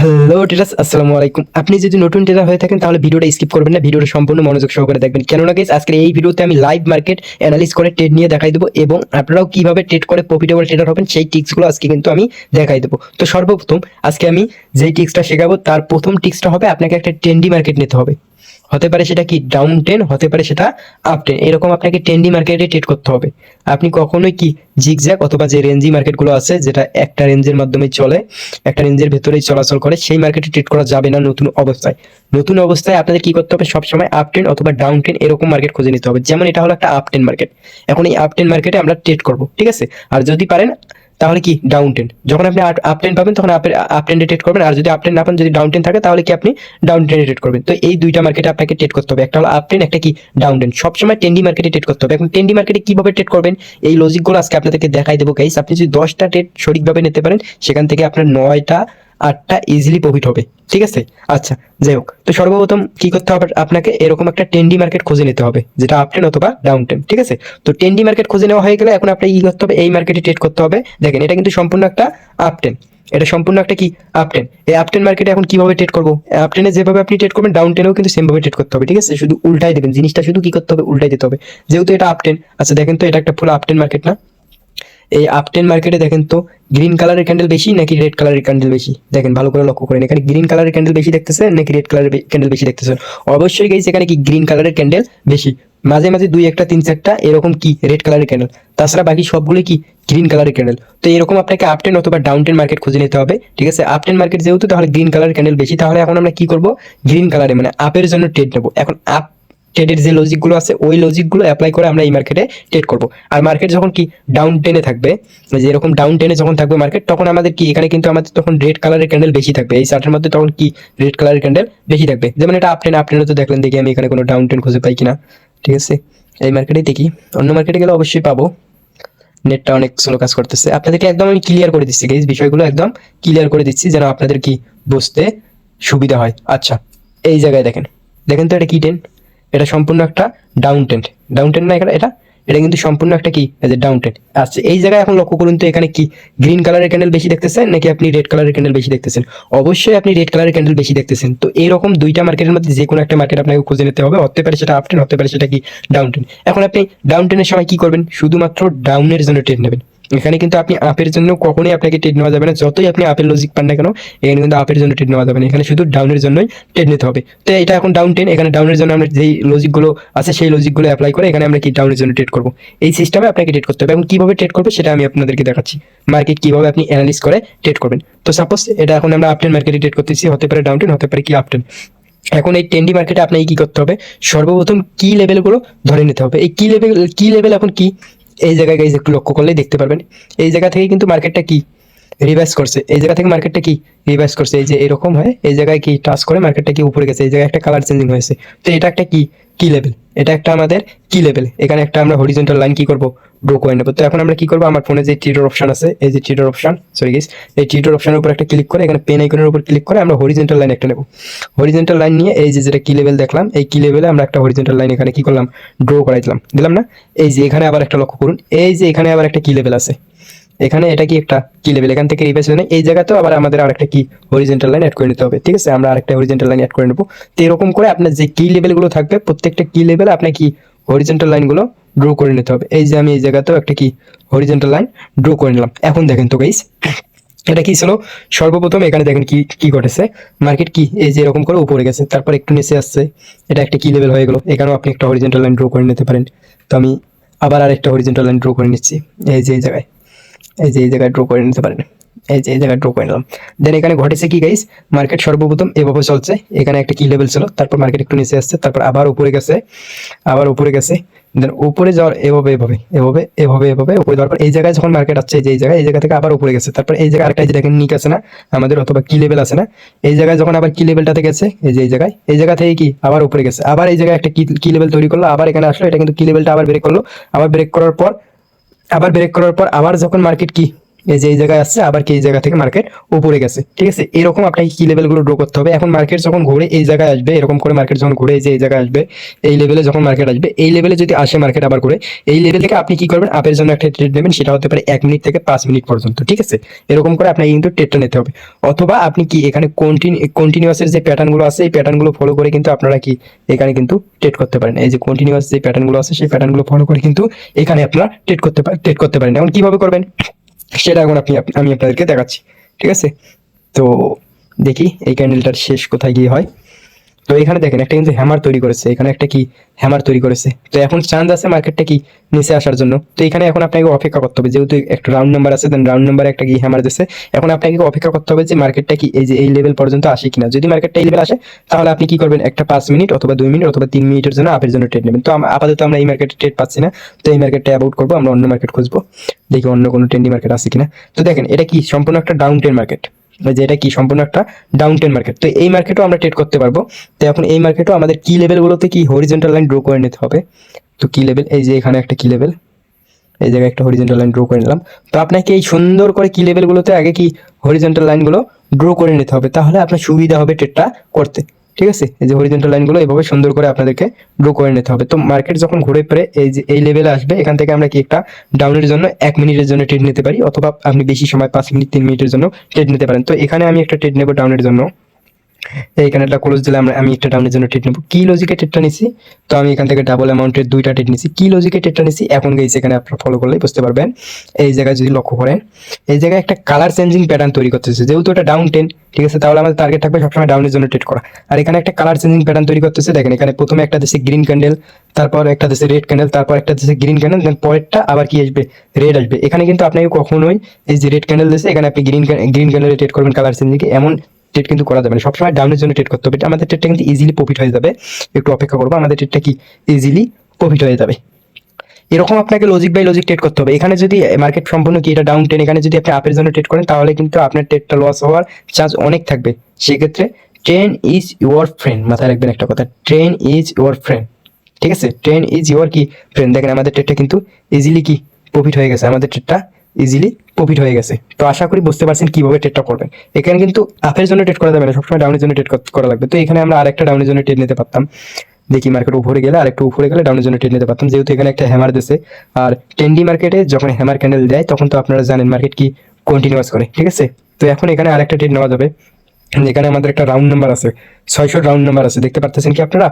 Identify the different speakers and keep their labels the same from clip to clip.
Speaker 1: Hello teachers, আসসালামু আলাইকুম। আপনি যদি নতুন টিচার হয়ে থাকেন তাহলে ভিডিওটা স্কিপ করবেন না, ভিডিওটা সম্পূর্ণ মনোযোগ সহকারে দেখবেন। কেননা গাইস, আজকে এই ভিডিওতে আমি লাইভ মার্কেট অ্যানালিস করে ট্রেড নিয়ে দেখাই দেবো এবং আপনারাও কিভাবে ট্রেড করে প্রফিটেবল ট্রেডার হবেন সেই টিপসগুলো আজকে কিন্তু আমি দেখাই দেবো। তো সর্বপ্রথম আজকে আমি যেই টিপসটা শেখাবো তার প্রথম টিপসটা হবে আপনাকে একটা ট্রেন্ডি মার্কেট নিতে হবে। হতে পারে সেটা কি ডাউন টেন, হতে পারে সেটা আপ টেন, এরকম আপনাকে ট্রেন্ডি মার্কেটে ট্রেড করতে হবে। আপনি কখনোই কি জিগজ্যাগ অথবা যে রেঞ্জি মার্কেটগুলো আছে যেটা একটা রেঞ্জের মাধ্যমে চলে, একটা রেঞ্জের ভেতরেই চলাচল করে, সেই মার্কেটে ট্রেড করা যাবে না নতুন অবস্থায়। নতুন অবস্থায় আপনাদের কি করতে হবে, সবসময় আপ টেন অথবা ডাউন টেন এরকম মার্কেট খুঁজে নিতে হবে। যেমন এটা হলো একটা আপ টেন মার্কেট, এখন এই আপ টেন মার্কেটে আমরা ট্রেড করবো, ঠিক আছে। আর যদি পারেন তাহলে কি ডাউন টেন, যখন আপনি আপ টেন পাবেন তখন আপ টেন ট্রেড করবেন। আর যদি আপ টেন না পান, যদি ডাউন টেন থাকে তাহলে কি আপনি ডাউন টেনে ট্রেড করবেন। তো এই দুইটা মার্কেটে আপনাকে ট্রেড করতে হবে, একটা হলো আপ টেন, একটা কি ডাউন টেন। সবসময় টেন্ডি মার্কেটে ট্রেড করতে হবে। এখন টেন্ডি মার্কেটে কিভাবে ট্রেড করবেন এই লজিকগুলো আজকে আপনাদেরকে দেখাই দেবো গাইস। আপনি যদি 10টা ট্রেড সঠিকভাবে নিতে পারেন, সেখান থেকে আপনার 9টা 8টা ইজিলি প্রফিট হবে, ঠিক আছে। আচ্ছা, যাই হোক, তো সর্বপ্রথম কি করতে হবে, আপনাকে এরকম একটা টেন্ডি মার্কেট খুঁজে নিতে হবে যেটা আপ টেন অথবা ডাউন টেন, ঠিক আছে। তো টেন্ডি মার্কেট খুঁজে নেওয়া হয়ে গেলে এখন আপনাকে কি করতে হবে, এই মার্কেটে ট্রেড করতে হবে। দেখেন, এটা কিন্তু সম্পূর্ণ একটা আপ টেন, এটা সম্পূর্ণ একটা কি আপ টেন। এই আপ টেন মার্কেটে এখন কিভাবে ট্রেড করবো, আপ টেনে যেভাবে আপনি ট্রেড করবেন ডাউন টেনেও কিন্তু সেম ভাবে ট্রেড করতে হবে, ঠিক আছে। শুধু উল্টাই দেবেন জিনিসটা, শুধু কি করতে হবে, উল্টাই দিতে হবে। যেহেতু এটা আপ টেন, আচ্ছা দেখেন তো এটা একটা ফুল আপ টেন মার্কেট না। এই আপ টেন মার্কেটে দেখেন তো গ্রিন কালারের ক্যান্ডেল বেশি নাকি রেড কালারের ক্যান্ডেল বেশি, দেখেন ভালো করে লক্ষ্য করেন। এখানে গ্রিন কালারের ক্যান্ডেল বেশি দেখতেছেন নাকি রেড কালারের ক্যান্ডেল বেশি দেখতেছেন? অবশ্যই গাইস এখানে কি গ্রিন কালারের ক্যান্ডেল বেশি। মাঝে মাঝে দুই একটা তিন চারটা এরকম কি রেড কালারের ক্যান্ডেল, তাছাড়া বাকি সবগুলো কি গ্রিন কালারের ক্যান্ডেল। তো এরকম আপনাকে আপ টেন অথবা ডাউন টেন মার্কেট খুঁজে নিতে হবে, ঠিক আছে। আপ টেন মার্কেট যেহেতু, তাহলে গ্রিন কালারের ক্যান্ডেল বেশি, তাহলে এখন আমরা কি করব, গ্রিন কালারে মানে আপের জন্য ট্রেড নেবো। এখন আপ ট্রেডের যে লজিকগুলো আছে ওই লজিকগুলো অ্যাপ্লাই করে আমরা এই মার্কেটে ট্রেড করব। আর মার্কেট যখন কি ডাউন টেনে থাকবে, যে এরকম ডাউন টেনে যখন থাকবে মার্কেট, তখন আমাদের কি এখানে কিন্তু আমাদের তখন রেড কালারের ক্যান্ডেল বেশি থাকবে। এই চার্টের মধ্যে তখন কি রেড কালারের ক্যান্ডেল বেশি থাকবে। যেমন এটা আপ টেন, আপ টেনে তো দেখলেন, দেখি আমি এখানে কোনো ডাউন টেন খুঁজে পাই কিনা, ঠিক আছে। এই মার্কেটেই দেখি, অন্য মার্কেটে গেলে অবশ্যই পাবো। নেটটা অনেক স্লো কাজ করতেছে, আপনাদেরকে একদম আমি ক্লিয়ার করে দিচ্ছি গাইস, বিষয়গুলো একদম ক্লিয়ার করে দিচ্ছি যেন আপনাদের কি বুঝতে সুবিধা হয়। আচ্ছা, এই জায়গায় দেখেন, দেখেন তো এটা কি টেন, এটা সম্পূর্ণ একটা ডাউন টেন। ডাউন টেন না এটা, এটা এটা কিন্তু সম্পূর্ণ একটা কি ডাউন টেন। আচ্ছা, এই জায়গায় এখন লক্ষ্য করুন তো এখানে কি গ্রিন কালারের ক্যান্ডেল বেশি দেখতেছেন নাকি আপনি রেড কালারের ক্যান্ডেল বেশি দেখতেছেন? অবশ্যই আপনি রেড কালারের ক্যান্ডেল বেশি দেখতেছেন। তো এরকম দুইটা মার্কেটের মধ্যে যে কোনো একটা মার্কেট আপনাকে খুঁজে নিতে হবে, হতে পারে সেটা আপ টেন, হতে পারে সেটা কি ডাউন টেন। এখন আপনি ডাউন টেনের সময় কি করবেন, শুধুমাত্র ডাউনের জন্য ট্রেড নেবেন। এখানে কিন্তু আপনি আপের জন্য কখনোই আপনাকে ট্রেড নেওয়া যাবে না, যতই আপনি আপের লজিক পান না কেন, এখানে কিন্তু আপের জন্য ট্রেড নেওয়া যাবে না, এখানে শুধু ডাউনের জন্যই ট্রেড নিতে হবে। তো এটা এখন ডাউন টেন, এখানে ডাউনের জন্য আমরা যেই লজিকগুলো আছে সেই লজিকগুলো অ্যাপ্লাই করে এখানে আমরা কি ডাউনের জন্য ট্রেড করবো। এই সিস্টেমে আপনাকে ট্রেড করতে হবে। এবং কিভাবে ট্রেড করবে সেটা আমি আপনাদেরকে দেখাচ্ছি, মার্কেট কিভাবে আপনি অ্যানালিস করে ট্রেড করবেন। তো সাপোজ এটা এখন আমরা আপটেন মার্কেটে ট্রেড করতেছি, হতে পারে ডাউন টেন, হতে পারে কি আপটেন। এখন এই টেন্ডি মার্কেটে আপনাকে কি করতে হবে, সর্বপ্রথম কি লেভেলগুলো ধরে নিতে হবে। এই কি লেভেল এখন কি, এই জায়গায় গাইজ একটু লক্ষ্য করলেই দেখতে পারবেন। এই জায়গা থেকে কিন্তু মার্কেটটা কি রিভার্স করছে, এই জায়গা থেকে মার্কেটটা কি রিভার্স করছে, এই যে এরকম হয়, এই জায়গায় কি টাচ করে মার্কেটটা কি উপরে গেছে, এই জায়গায় একটা কালার চেঞ্জিং হয়েছে। তো এটা একটা কি লেভেল, এটা একটা আমাদের কি লেভেল। এখানে একটা আমরা হরিজন্টাল লাইন কি করব, ড্র করে নেবো। তো এখন আমরা কি করবো, আমার ফোনে যে ট্রেডার অপশন আছে, এই যে ট্রেডার অপশন, সরি গাইস, এই ট্রেডার অপশনের উপর একটা ক্লিক করে এখানে পেন আইকনের উপর ক্লিক করে আমরা হরিজন্টাল লাইন একটা নেব। হরিজন্টাল লাইন নিয়ে এই যে যেটা কি লেভেল দেখলাম, এই কি লেভেলে আমরা একটা হরিজন্টাল লাইন এখানে কি করলাম, ড্র করাই দিলাম না। এই যে এখানে আবার একটা লক্ষ্য করুন, এই যে এখানে আবার একটা কি লেভেল আছে, এখানে এটা কি একটা কি লেভেল, এখান থেকে রিভার্স হয়ে এই জায়গাতেও আবার আমাদের আরেকটা কি হরিজন্টাল লাইন অ্যাড করে নিতে হবে, ঠিক আছে। আমরা আরেকটা হরিজন্টাল লাইন অ্যাড করে নেবো। তো এরকম করে আপনার যে কি লেভেলগুলো থাকবে প্রত্যেকটা কি লেভেলে আপনার কি হরিজন্টাল লাইনগুলো ড্র করে নিতে হবে। এই যে আমি এই জায়গাতেও একটা কি হরিজন্টাল লাইন ড্র করে নিলাম। এখন দেখেন তো গাইস, এটা কি ছিল, সর্বপ্রথম এখানে দেখেন কি কি ঘটেছে, মার্কেট কি এই যে এরকম করে উপরে গেছে, তারপর একটু নিচে আসছে, এটা একটা কি লেভেল হয়ে গেল। এখানেও আপনি একটা হরিজন্টাল লাইন ড্র করে নিতে পারেন। তো আমি আবার আরেকটা হরিজন্টাল লাইন ড্র করে নিচ্ছি, এই যে এই জায়গায়, এই যে এই জায়গায় ড্র করে নিতে পারেন, এই যে এই জায়গায় ড্র করে নিলাম। দেন এখানে ঘটেছে কি গাইস, মার্কেট সর্বপ্রথম এভাবে চলছে, এখানে একটা কি লেভেল ছিল, তারপর মার্কেট একটু নিচে আসছে, তারপর আবার উপরে গেছে, আবার উপরে গেছে। দেন উপরে যাওয়ার এভাবে এভাবে এভাবে এভাবে এভাবে উপরে যাওয়ার পর এই জায়গায় যখন মার্কেট আসছে, এই জায়গায়, এই জায়গা থেকে আবার উপরে গেছে, তারপর এই জায়গায় আরেকটা যে দেখেন নিক আছে না আমাদের, অথবা কি লেভেল আছে না, এই জায়গায় যখন আবার কি লেভেলটাতে গেছে, এই যে এই জায়গায়, এই জায়গা থেকে কি আবার উপরে গেছে, আবার এই জায়গায় একটা কি লেভেল তৈরি করলো, আবার এখানে আসলো, এটা কিন্তু কি লেভেলটা আবার ব্রেক করলো। আবার ব্রেক করার পর আবার যখন মার্কেট কি এই যে এই জায়গায় আসছে, আবার কি এই জায়গা থেকে মার্কেট উপরে গেছে, ঠিক আছে। এরকম আপনাকে কি লেভেলগুলো ড্র করতে হবে। এখন মার্কেট যখন ঘুরে এই জায়গায় আসবে, এরকম করে মার্কেট যখন ঘুরে এই যে এই জায়গায় আসবে, এই লেভেলে যখন মার্কেট আসবে, এই লেভেলে যদি আসে মার্কেট আবার করে, এই লেভেল থেকে আপনি কি করবেন, আপের জন্য একটা ট্রেড নেবেন, সেটা হতে পারে 1 মিনিট থেকে 5 মিনিট পর্যন্ত, ঠিক আছে। এরকম করে আপনাকে কিন্তু ট্রেডটা নিতে হবে। অথবা আপনি কি এখানে কন্টিনিউয়াসের যে প্যাটার্নগুলো আছে, এই প্যাটার্নগুলো ফলো করে কিন্তু আপনারা কি এখানে কিন্তু ট্রেড করতে পারেন। এই যে কন্টিনিউয়াস যে প্যাটার্নগুলো আছে, সেই প্যাটার্নগুলো ফলো করে কিন্তু এখানে আপনারা ট্রেড করতে পারেন। এখন কিভাবে করবেন সেটা এখন আমি আপনাদেরকে দেখাচ্ছি, ঠিক আছে। তো দেখি এই ক্যান্ডেলটার শেষ কোথায় গিয়ে হয়। তো এখানে দেখেন একটা কিন্তু হ্যামার তৈরি করেছে, এখানে একটা কি হ্যামার তৈরি করেছে। তো এখন চান্স আছে মার্কেটটা কি নিচে আসার জন্য। তো এখানে এখন আপনাকে অপেক্ষা করতে হবে, যেহেতু একটা রাউন্ড নাম্বার আছে, দেন রাউন্ড নাম্বারে একটা কি হ্যামার দিচ্ছে। এখন আপনাকে অপেক্ষা করতে হবে যে মার্কেটটা কি এই যে এই লেভেল পর্যন্ত আসে কিনা। যদি মার্কেটটা এই লেভেল আসে, তাহলে আপনি কি করবেন, একটা 5 মিনিট অথবা 2 মিনিট অথবা 3 মিনিটের জন্য আপের জন্য ট্রেড নেবেন। তো আপাতত আমরা এই মার্কেটে ট্রেড পাচ্ছি না, তো এই মার্কেটটা অ্যাভয়েড করবো, আমরা অন্য মার্কেট খুঁজবো, দেখি অন্য কোনো ট্রেন্ডি মার্কেট আছে কিনা। তো দেখেন এটা কি সম্পূর্ণ একটা ডাউন ট্রেন্ড মার্কেট, যে এটা কি সম্পূর্ণ একটা ডাউন ট্রেন্ড মার্কেট। তো এই মার্কেটও আমরা ট্রেড করতে পারবো। তো এখন এই মার্কেটও আমাদের কি লেভেলগুলোতে কি হরিজন্টাল লাইন ড্র করে নিতে হবে। তো কি লেভেল, এই যে এখানে একটা কি লেভেল, এই জায়গায় একটা হরিজন্টাল লাইন ড্র করে নিলাম। তো আপনাকে এই সুন্দর করে কি লেভেলগুলোতে আগে কি হরিজন্টাল লাইনগুলো ড্র করে নিতে হবে, তাহলে আপনার সুবিধা হবে ট্রেডটা করতে, ঠিক আছে। এই যে হরিজন্টাল লাইনগুলো এইভাবে সুন্দর করে আপনাদেরকে ড্র করে নিতে হবে। তো মার্কেট যখন ঘুরে পড়ে এই যে এই লেভেলে আসবে, এখান থেকে আমরা কি একটা ডাউনের জন্য 1 মিনিটের জন্য ট্রেড নিতে পারি, অথবা আপনি বেশি সময় 5 মিনিট 3 মিনিটের জন্য ট্রেড নিতে পারেন। তো এখানে আমি একটা ট্রেড নেব ডাউনের জন্য। এইখানে একটা ক্লোজ দিলে আমি একটা ডাউনের জন্য ট্রেড নেবো। কি লজিকে ট্রেডটা নিছি, তো আমি এখান থেকে ডাবল অ্যামাউন্টের 2টা ট্রেড নিছি। কি লজিকে ট্রেডটা নিছি এখন গেছে, এখানে আপনারা ফলো করলেই বুঝতে পারবেন। এই জায়গায় যদি লক্ষ্য করেন, এই জায়গায় একটা কালার চেঞ্জিং প্যাটার্ন তৈরি করতেছে, যেহেতু এটা ডাউন টেন, ঠিক আছে, তাহলে আমাদের টার্গেট থাকবে সবসময় ডাউনের জন্য ট্রেড করা। আর এখানে একটা কালার চেঞ্জিং প্যাটার্ন তৈরি করতেছে, দেখেন এখানে প্রথমে একটা দেশে গ্রিন ক্যান্ডেল, তারপর একটা দেশে রেড ক্যান্ডেল, তারপর একটা দেশে গ্রিন ক্যান্ডেল, দেন পরেরটা আবার কি আসবে, রেড আসবে। এখানে কিন্তু আপনাকে কখনোই এই যে রেড ক্যান্ডেল দিয়েছে, এখানে আপনি গ্রিন ক্যান্ডেলে ট্রেড করবেন কালার চেঞ্জিং, এমন ট্রেড কিন্তু করা যাবে না। সবসময় ডাউনের জন্য ট্রেড করতে হবে, আমাদের ট্রেডটা কিন্তু ইজিলি প্রফিট হয়ে যাবে। একটু অপেক্ষা করবো, আমাদের ট্রেডটা কি ইজিলি প্রফিট হয়ে যাবে। এরকম আপনাকে লজিক বাই লজিক ট্রেড করতে হবে। এখানে যদি মার্কেট সম্পূর্ণ কি এটা ডাউন ট্রেন, এখানে যদি আপনি আপের জন্য ট্রেড করেন, তাহলে কিন্তু আপনার ট্রেডটা লস হওয়ার চান্স অনেক থাকবে। সেক্ষেত্রে ট্রেন ইজ ইউর ফ্রেন্ড, মাথায় রাখবেন একটা কথা, ট্রেন ইজ ইউর ফ্রেন্ড, ঠিক আছে। ট্রেন ইজ ইউর কি ফ্রেন্ড। দেখেন আমাদের ট্রেডটা কিন্তু ইজিলি কি প্রফিট হয়ে গেছে, আমাদের ট্রেডটা ইজিলি প্রফিট হয়ে গেছে। তো আশা করি বুঝতে পারছেন কিভাবে ট্রেডটা করবেন। এখানে কিন্তু আপের জন্য ট্রেড করা যাবে না, সবসময় ডাউনের জন্য ট্রেড করা লাগবে। তো এখানে আমরা আরেকটা ডাউনের জন্য ট্রেড নিতে পারতাম, দেখি মার্কেট উপরে গেলে আরেকটু উপরে গেলে ডাউনের জন্য ট্রেড নিতে পারতাম, যেহেতু এখানে একটা হ্যামার দিছে। আর টেন্ডি মার্কেটে যখন হ্যামার ক্যান্ডেল দেয়, তখন তো আপনারা জানেন মার্কেট কি কন্টিনিউয়াস করে, ঠিক আছে। তো এখন এখানে আরেকটা ট্রেড নেওয়া যাবে। এখানে আমাদের একটা রাউন্ড নাম্বার আছে, 600 রাউন্ড নাম্বার আছে, দেখতে পারতেছেন কি আপনারা,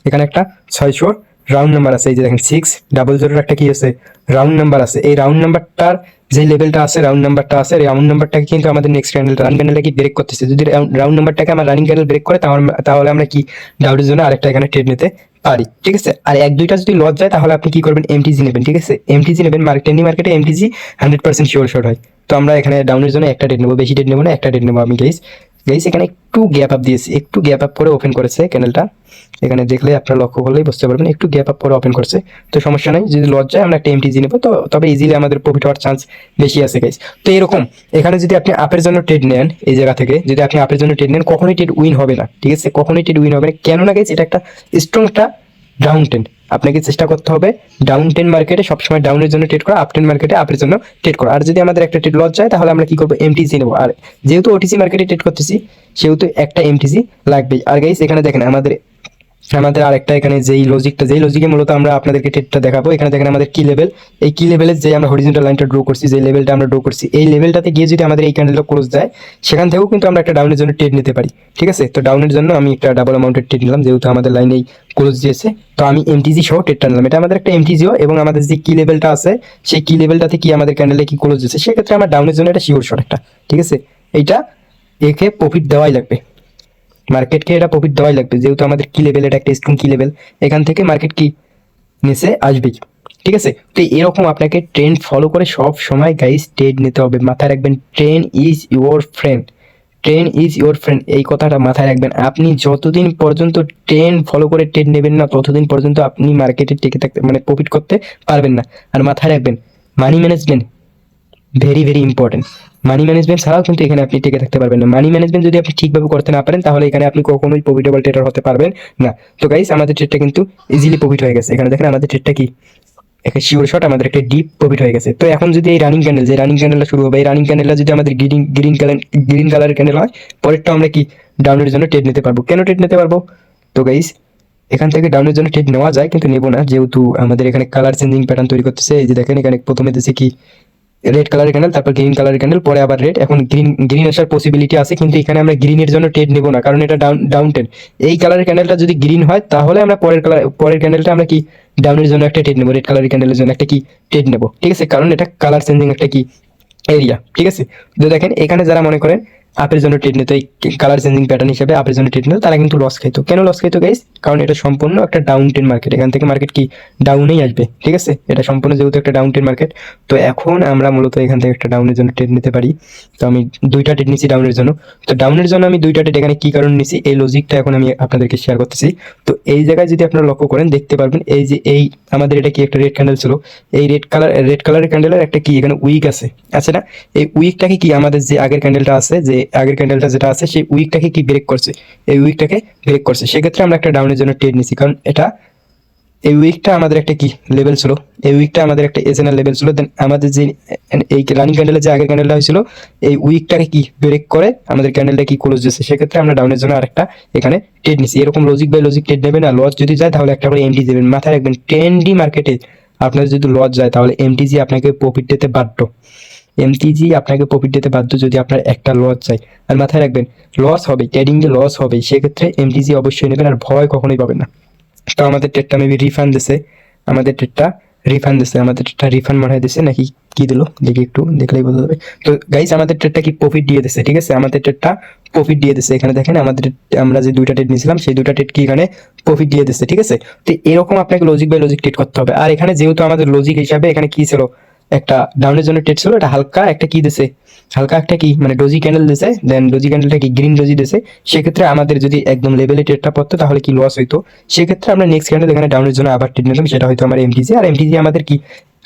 Speaker 1: এখানে একটা 600 রাউন্ড নাম্বার আছে। এই যে দেখেন 600 একটা কি আছে, রাউন্ড নাম্বার আছে। এই রাউন্ড নাম্বারটার যে লেভেলটা আছে, রাউন্ড নাম্বারটা আছে, রাউন্ড নাম্বারটাকে কিন্তু আমাদের নেক্সট ক্যান্ডেলটা রান ক্যান্ডেলটা কি ব্রেক করতেছে। যদি রাউন্ড নাম্বারটাকে আমার রানিং ক্যান্ডেল ব্রেক করে, তাহলে আমরা কি ডাউটের জন্য আরেকটা এখানে ট্রেড নিতে পারি, ঠিক আছে। আর 1-2টা যদি লস যায়, তাহলে আপনি কি করবেন, এমটিজি নেবেন, ঠিক আছে। এমটিজি নেবেন, টেন্ডি মার্কেটে এমটিজি 100% শিওর শর্ট হয়। তো আমরা এখানে ডাউনের জন্য একটা ট্রেড নেবো, বেশি ট্রেড নেবো না, একটা ট্রেড নেবো আমি গাইস। এখানে একটু গ্যাপ আপ দিয়েছি, একটু গ্যাপ আপ করে ওপেন করেছে ক্যান্ডেলটা। এখানে দেখলে আপনারা লক্ষ্য করলেই বুঝতে পারবেন, একটু গ্যাপ আপ করে ওপেন করছে। তো সমস্যা নাই, যদি লস যায় আমরা একটা এমটিজি নেবো, তো তবে ইজিলি আমাদের প্রফিট হওয়ার চান্স বেশি আছে গাইস। তো এরকম এখানে যদি আপনি আপের জন্য ট্রেড নেন, এই জায়গা থেকে যদি আপনি আপের জন্য ট্রেড নেন, কখনোই ট্রেড উইন হবে না, ঠিক আছে, কখনোই ট্রেড উইন হবে না। কেননা গাইস এটা একটা স্ট্রং একটা ডাউন ট্রেন্ড, আপনাকে চেষ্টা করতে হবে ডাউন ট্রেন্ড মার্কেটে সবসময় ডাউনের জন্য ট্রেড করা, আপ ট্রেন্ড মার্কেটে আপের জন্য ট্রেড করা। আর যদি আমাদের একটা ট্রেড লস যায়, তাহলে আমরা কি করবো, এমটিসি নেবো। আর যেহেতু ওটিসি মার্কেটে ট্রেড করতেছি, সেহেতু একটা এমটিসি লাগবেই। আর গাইস এখানে দেখেন আমাদের আরেকটা এখানে যেই লজিকে মূলত আমরা আপনাদেরকে ট্রেডটা দেখাবো। এখানে দেখেন আমাদের কি লেভেল, এই কি লেভেলের যে আমরা হরিজন্টাল লাইনটা ড্র করছি, যে লেভেলটা আমরা ড্র করছি, এই লেভেলটাতে গিয়ে যদি আমাদের এই ক্যান্ডেলটা ক্লোজ যায়, সেখান থেকেও কিন্তু আমরা একটা ডাউনের জন্য ট্রেড নিতে পারি, ঠিক আছে। তো ডাউনের জন্য আমি একটা ডাবল অ্যামাউন্টের ট্রেড নিলাম, যেহেতু আমাদের লাইনেই ক্লোজ দিয়েছে। তো আমি এমটিজি সহ ট্রেডটা নিলাম, এটা আমাদের একটা এমটিজিও, এবং আমাদের যে কি লেভেলটা আছে, সেই কি লেভেলটাতে কি আমাদের ক্যান্ডেলে কি ক্লোজ দিয়েছে, সেক্ষেত্রে আমার ডাউনের জন্য এটা শিওর শট একটা, ঠিক আছে। এইটা একে প্রফিট দেওয়াই লাগবে, মার্কেটকে এটা প্রফিট দেওয়াই লাগবে, যেহেতু আমাদের কি লেভেল, এটা একটা স্ট্রং কি লেভেল, এখান থেকে মার্কেট কি নিচে আসবেই, ঠিক আছে। তো এরকম আপনাকে ট্রেন্ড ফলো করে সব সময় গাইস ট্রেড নিতে হবে। মাথায় রাখবেন, trend is your friend, trend is your friend, এই কথাটা মাথায় রাখবেন। আপনি যতদিন পর্যন্ত ট্রেন্ড ফলো করে ট্রেড নেবেন না, ততদিন পর্যন্ত আপনি মার্কেটে টিকে থাকতে মানে প্রফিট করতে পারবেন না। আর মাথায় রাখবেন, money management very very important. Money management ছাড়াও কিন্তু এখানে আপনি টিকে থাকতে পারবেন না। মানি ম্যানেজমেন্ট যদি আপনি ঠিকভাবে করতে না পারেন, তাহলে এখানে আপনি কখনোই প্রফিটেবল ট্রেডার হতে পারবেন না। তো গাইস আমাদের ট্রেডটা কিন্তু ইজিলি প্রফিট হয়ে গেছে। এখানে দেখেন আমাদের ট্রেডটা কি একটা শিওর শট আমাদের একটা ডিপ প্রফিট হয়ে গেছে। তো এখন যদি এই রানিং ক্যান্ডেল, যে রানিং ক্যান্ডেলটা শুরু হবে, এই রানিং ক্যান্ডেলটা যদি আমাদের গ্রিন কালারের ক্যান্ডেল হয়, পরেরটা আমরা কি ডাউনের জন্য ট্রেড নিতে পারবো। কেন ট্রেড নিতে পারবো? তো গাইস এখান থেকে ডাউনের জন্য ট্রেড নেওয়া যায়, কিন্তু নেবো না, যেহেতু আমাদের এখানে কালার চেঞ্জিং প্যাটার্ন তৈরি করতেছে। এই যে দেখেন এখানে প্রথমে দিচ্ছে কি রেড কালারের ক্যান্ডেল, তারপর গ্রিন কালারের ক্যান্ডেল, পরে আবার রেড। এখন গ্রিন আসার পসিবিলিটি আছে, কিন্তু এখানে আমরা গ্রিনের জন্য ট্রেড নেবো না, কারণ এটা ডাউন ট্রেড। এই কালারের ক্যান্ডেলটা যদি গ্রিন হয়, তাহলে আমরা পরের ক্যান্ডেলটা আমরা কি ডাউনের জন্য একটা ট্রেড নেবো, রেড কালারের ক্যান্ডেলের জন্য একটা কি ট্রেড নেবো, ঠিক আছে, কারণ এটা কালার চেঞ্জিং একটা কি এরিয়া, ঠিক আছে। তো দেখেন এখানে যারা মনে করেন আপের জন্য ট্রেড নিত, এই কালার চেঞ্জিং প্যাটার্ন হিসেবে আপের জন্য ট্রেড নিত, তারা কিন্তু লস খাইতো। কেন লস খাইতো গাইস? কারণ এটা সম্পূর্ণ একটা ডাউন ট্রেন মার্কেট, এখান থেকে মার্কেট কি ডাউনেই আসবে, ঠিক আছে। এটা সম্পূর্ণ যেহেতু একটা ডাউন ট্রেন মার্কেট, তো এখন আমরা মূলত এখান থেকে একটা ডাউনের জন্য ট্রেড নিতে পারি। তো আমি দুইটা ট্রেড নিছি ডাউনের জন্য। তো ডাউনের জন্য আমি দুইটা ট্রেড এখানে কি কারণে নিছি, এই লজিকটা এখন আমি আপনাদেরকে শেয়ার করতেছি। তো এই জায়গায় যদি আপনারা লক্ষ্য করেন দেখতে পারবেন, এই যে এই আমাদের এটা কি একটা রেড ক্যান্ডেল ছিল, এই রেড কালারের ক্যান্ডেলের একটা কি এখানে উইক আছে, আছে না? এই উইকটাকে কি আমাদের যে আগের ক্যান্ডেলটা আছে, যে আগের ক্যান্ডেলটা যেটা আছে, সেই উইকটাকে কি ব্রেক করছে, এই উইকটাকে ব্রেক করছে। সেক্ষেত্রে আমরা একটা ডাউনের জন্য ট্রেড নিছি, কারণ এটা এই উইকটা আমাদের একটা কি লেভেল ছিল, এই উইকটা আমাদের একটা এজেনাল লেভেল ছিল। দেন আমাদের যে এই রানিং ক্যান্ডেলের যে আগের ক্যান্ডেলটা হয়েছিল, এই উইকটাকে কি ব্রেক করে আমাদের ক্যান্ডেলটা কি ক্লোজ দিচ্ছে। সেক্ষেত্রে আমরা ডাউনের জন্য আরেকটা এখানে ট্রেড নিছি। এরকম লজিক বাই লজিক ট্রেড নেবেন, আর লস যদি যায় তাহলে একটা করে এমটি দেবেন। মাথায় রাখবেন ট্রেন্ডি মার্কেটে আপনার যদি লস যায়, তাহলে এমটিজি আপনাকে প্রফিট দিতে বাধ্য, এমটিজি আপনাকে প্রফিট দিতে বাধ্য যদি আপনার একটা লস যায়। আর মাথায় রাখবেন লস হবে, ট্রেডিং এ লস হবে, সেক্ষেত্রে এমটিজি অবশ্যই নেবেন, আর ভয় কখনোই পাবেন না। তো আমাদের ট্রেডটা মেবি রিফান্ড দিছে, আমাদের ট্রেডটা রিফান্ড মনে হয় দিছে, নাকি কি দিল দেখি, একটু দেখলেই বোঝা যাবে। তো গাইস আমাদের ট্রেডটা কি প্রফিট দিয়ে দিছে, ঠিক আছে, আমাদের ট্রেডটা প্রফিট দিয়ে দিছে। এখানে দেখেন আমরা যে দুইটা ট্রেড নিয়েছিলাম, সেই দুইটা ট্রেড কি এখানে প্রফিট দিয়ে দিচ্ছে, ঠিক আছে। তো এরকম আপনাকে লজিক বাই লজিক ট্রেড করতে হবে। আর এখানে যেহেতু আমাদের লজিক হিসাবে এখানে কি ছিল, একটা ডাউনের জন্য ট্রেড ছিল, এটা হালকা একটা কি দিছে, হালকা একটা কি মানে ডোজি ক্যান্ডেল দিছে, দেন ডোজি ক্যান্ডেলটা কি গ্রিন ডোজি দিছে। সেক্ষেত্রে আমাদের যদি একদম লেভেলে ট্রেডটা পড়তো তাহলে কি লস হইতো। সেক্ষেত্রে আমরা নেক্সট ক্যান্ডেল এখানে ডাউনের জন্য আবার ট্রেড নিলাম, সেটা হয়তো আমার এমটিজি। আর এমটিজি আমাদের কি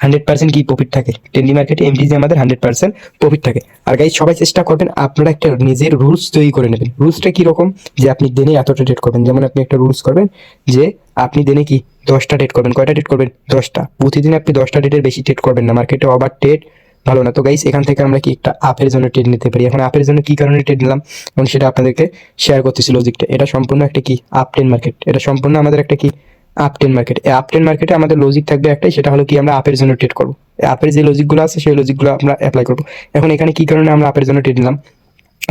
Speaker 1: 100% কি প্রফিট থাকে, ট্রেন্ডি মার্কেটে এমটিজি আমাদের 100% প্রফিট থাকে। আর গাইজ সবাই চেষ্টা করবেন আপনারা একটা নিজের রুলস তৈরি করে নেবেন। রুলসটা কিরকম, যে আপনি দিনে এতটা ট্রেড করবেন। যেমন আপনি একটা রুলস করবেন যে আপনি দিনে কি 10টা ট্রেড করবেন। কয়টা ট্রেড করবেন? 10টা। প্রতিদিন আপনি 10টা ট্রেডের বেশি ট্রেড করবেন না, মার্কেটে ওভার ট্রেড ভালো না। তো গাইস এখান থেকে আমরা কি একটা আপের জন্য ট্রেড নিতে পারি। এখন আপের জন্য কি কারণে ট্রেড নিলাম, এবং সেটা আপনাদেরকে শেয়ার করতেছি লজিকটা। এটা সম্পূর্ণ একটা কি আপ ট্রেন মার্কেট, এটা সম্পূর্ণ আমাদের একটা কি আপ ট্রেন মার্কেট। এই আপ ট্রেন মার্কেটে আমাদের লজিক থাকবে একটাই, সেটা হলো কি আমরা আপের জন্য ট্রেড করবো। আপের যে লজিকগুলো আছে সেই লজিকগুলো আমরা অ্যাপ্লাই করবো। এখন এখানে কি কারণে আমরা আপের জন্য ট্রেড নিলাম,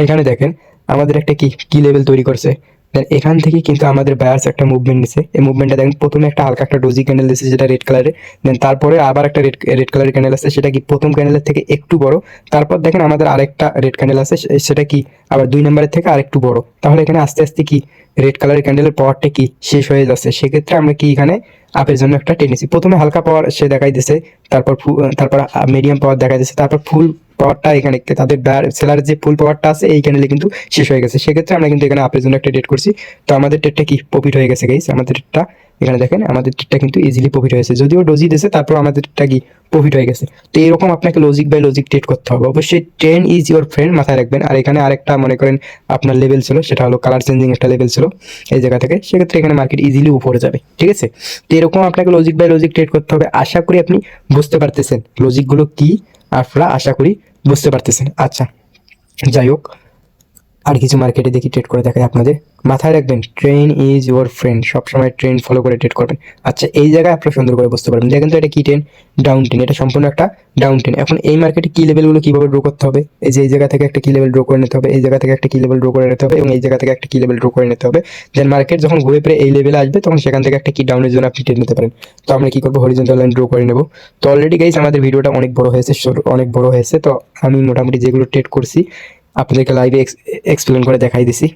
Speaker 1: এখানে দেখেন আমাদের একটা কি লেভেল তৈরি করছে। দেন এখান থেকে কিন্তু আমাদের বায়ার্স একটা মুভমেন্ট নিছে। এই মুভমেন্টটা দেখেন প্রথমে একটা হালকা একটা ডোজি ক্যান্ডেল দিচ্ছে, যেটা রেড কালারের। দেন তারপরে আবার একটা রেড কালারের ক্যান্ডেল আছে, সেটা কি প্রথম ক্যান্ডেলের থেকে একটু বড়। তারপর দেখেন আমাদের আরেকটা রেড ক্যান্ডেল আছে, সেটা কি আবার 2 নম্বরের থেকে আরেকটু বড়। তাহলে এখানে আস্তে আস্তে কি রেড কালারের ক্যান্ডেলের পাওয়ারটা কি শেষ হয়ে যাচ্ছে। সেক্ষেত্রে আমরা কি এখানে আপের জন্য একটা টেনেছি। প্রথমে হালকা পাওয়ার সে দেখাই দিছে, তারপর মিডিয়াম পাওয়ার দেখা দিচ্ছে, তারপর ফুল পাওয়ারটা এখানে তাদের সেলার যে ফুল পাওয়ারটা আছে এই ক্যান্ডেলে কিন্তু শেষ হয়ে গেছে। সেক্ষেত্রে আমরা কিন্তু এখানে আপের জন্য একটা ট্রেড করছি। তো আমাদের ট্রেডটা কি প্রফিট হয়ে গেছে গাইস। আমাদের ট্রেডটা এখানে দেখেন, আমাদের ট্রেডটা কিন্তু ইজিলি প্রফিট হয়েছে, যদিও ডোজি দিয়েছে, তারপর আমাদের ট্রেডটা কি প্রফিট হয়ে গেছে। তো এরকম আপনাকে লজিক বাই লজিক ট্রেড করতে হবে। অবশ্যই ট্রেন্ড ইজ ইউর ফ্রেন্ড, মাথায় রাখবেন। আর এখানে আরেকটা মনে করেন আপনার লেভেল ছিল, সেটা হলো কালার চেঞ্জিং একটা লেভেল ছিল এই জায়গা থেকে। সেক্ষেত্রে এখানে মার্কেট ইজিলি উপরে যাবে, ঠিক আছে। তো এরকম আপনাকে লজিক বাই লজিক ট্রেড করতে হবে। আশা করি আপনি বুঝতে পারতেছেন লজিকগুলো কি, আপনারা আশা করি বুঝতে পারতেছেন। আচ্ছা যাই হোক, আর কিছু মার্কেটে দেখি ট্রেড করে দেখায় আপনাদের। মাথায় রাখবেন ট্রেন ইজ ইউর ফ্রেন্ড, সবসময় ট্রেন্ড ফলো করে ট্রেড করবেন। আচ্ছা এই জায়গায় আপনারা সুন্দর করে বুঝতে পারবেন। দেখেন তো এটা কি ট্রেন, ডাউন ট্রেন, এটা সম্পূর্ণ একটা ডাউন ট্রেন। এখন এই মার্কেটে কি লেভেলগুলো কিভাবে ড্র করতে হবে, এই যে এই জায়গা থেকে একটা কি লেভেল ড্র করে নিতে হবে, এই জায়গা থেকে একটা কি লেভেল ড্র করে নিতে হবে, এবং এই জায়গা থেকে একটা কি লেভেল ড্র করে নিতে হবে। দেন মার্কেট যখন ঘুরে ফিরে এই লেভেলে আসবে, তখন সেখান থেকে একটা কি ডাউনের জন্য আপনি ট্রেড নিতে পারেন। তো আমরা কি করবো, হরিজন্টাল লাইন ড্র করে নেব। তো অলরেডি গাইস আমাদের ভিডিওটা অনেক বড় হয়েছে। তো আমি মোটামুটি যেগুলো ট্রেড করছি আপনাদেরকে লাইভে এক্সপ্লেন করে দেখাই দিছি।